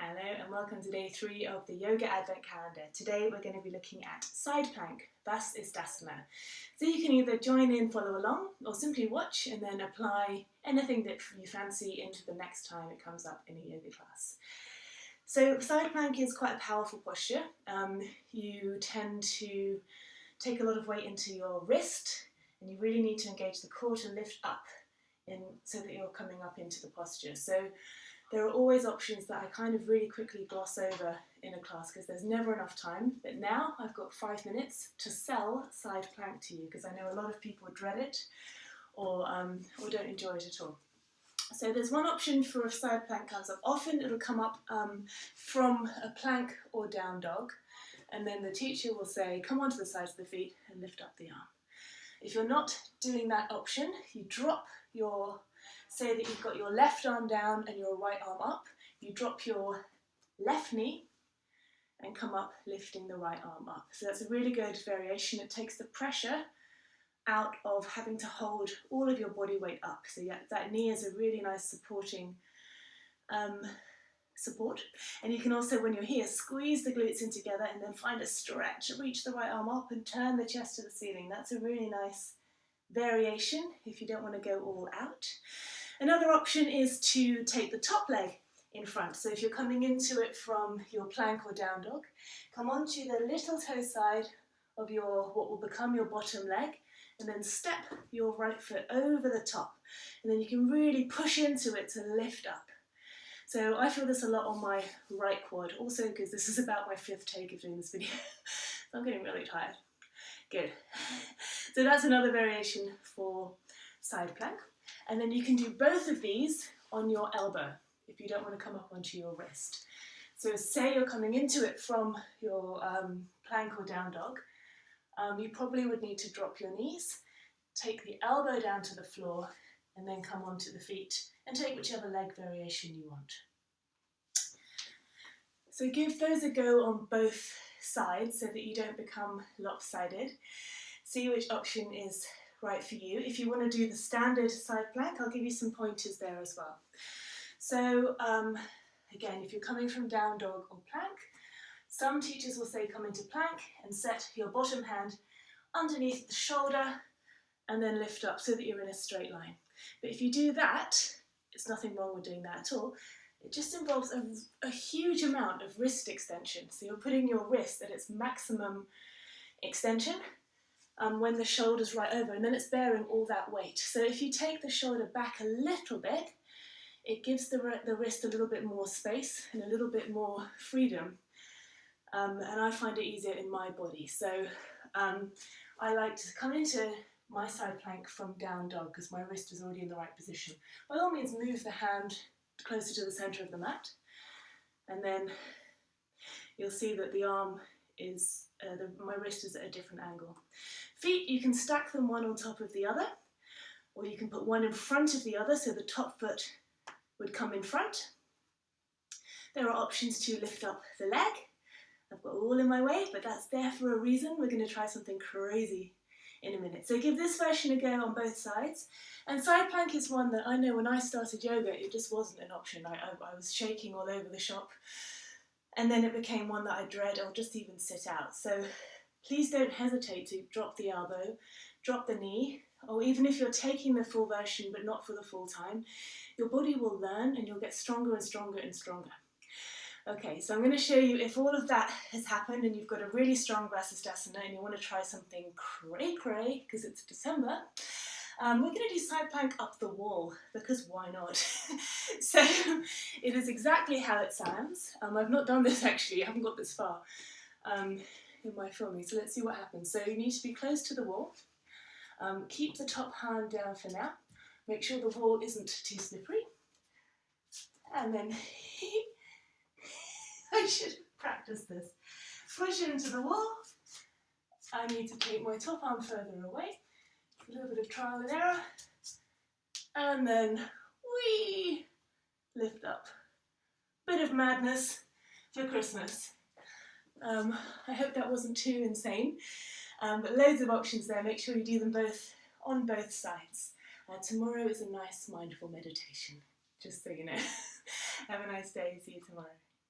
Hello and welcome to day 3 of the Yoga Advent Calendar. Today we're going to be looking at side plank, Vasisthasana. So you can either join in, follow along, or simply watch and then apply anything that you fancy into the next time it comes up in a yoga class. So side plank is quite a powerful posture. You tend to take a lot of weight into your wrist and you really need to engage the core to lift up so that you're coming up into the posture. So there are always options that I kind of really quickly gloss over in a class because there's never enough time. But now I've got 5 minutes to sell side plank to you because I know a lot of people dread it or don't enjoy it at all. So there's one option for if side plank comes up. Often it'll come up from a plank or down dog, and then the teacher will say, come onto the sides of the feet and lift up the arm. If you're not doing that option, you drop say that you've got your left arm down and your right arm up, you drop your left knee and come up lifting the right arm up. So that's a really good variation. It takes the pressure out of having to hold all of your body weight up. So yeah, that knee is a really nice supporting support. And you can also, when you're here, squeeze the glutes in together and then find a stretch, reach the right arm up and turn the chest to the ceiling. That's a really nice variation if you don't want to go all out. Another option is to take the top leg in front. So if you're coming into it from your plank or down dog, come onto the little toe side of what will become your bottom leg, and then step your right foot over the top. And then you can really push into it to lift up. So I feel this a lot on my right quad, also because this is about my 5th take of doing this video. So I'm getting really tired. Good. So that's another variation for side plank. And then you can do both of these on your elbow if you don't want to come up onto your wrist. So say you're coming into it from your plank or down dog, you probably would need to drop your knees, take the elbow down to the floor, and then come onto the feet and take whichever leg variation you want. So give those a go on both sides so that you don't become lopsided. See which option is right for you. If you want to do the standard side plank, I'll give you some pointers there as well. So again, if you're coming from down dog or plank, some teachers will say come into plank and set your bottom hand underneath the shoulder and then lift up so that you're in a straight line. But if you do that, it's nothing wrong with doing that at all. It just involves a huge amount of wrist extension. So you're putting your wrist at its maximum extension when the shoulder's right over, and then it's bearing all that weight. So if you take the shoulder back a little bit, it gives the wrist a little bit more space and a little bit more freedom. And I find it easier in my body. So I like to come into my side plank from down dog because my wrist is already in the right position. By all means, move the hand closer to the center of the mat, and then you'll see that the arm is, my wrist is at a different angle. Feet, you can stack them one on top of the other, or you can put one in front of the other so the top foot would come in front. There are options to lift up the leg. I've got all in my way, but that's there for a reason. We're going to try something crazy in a minute. So give this version a go on both sides. And side plank is one that I know when I started yoga, it just wasn't an option. I was shaking all over the shop. And then it became one that I dread or just even sit out. So please don't hesitate to drop the elbow, drop the knee, or even if you're taking the full version but not for the full time, your body will learn and you'll get stronger and stronger and stronger. Okay, so I'm going to show you if all of that has happened and you've got a really strong Vasisthasana and you want to try something cray-cray because it's December, we're going to do side plank up the wall because why not? So it is exactly how it sounds. I've not done this actually, I haven't got this far in my filming, so let's see what happens. So you need to be close to the wall. Keep the top hand down for now. Make sure the wall isn't too slippery. And then I should practice this. Push into the wall. I need to take my top arm further away. A little bit of trial and error. And then whee! Lift up. Bit of madness for Christmas. I hope that wasn't too insane. But loads of options there. Make sure you do them both on both sides. Tomorrow is a nice mindful meditation. Just so you know. Have a nice day. See you tomorrow.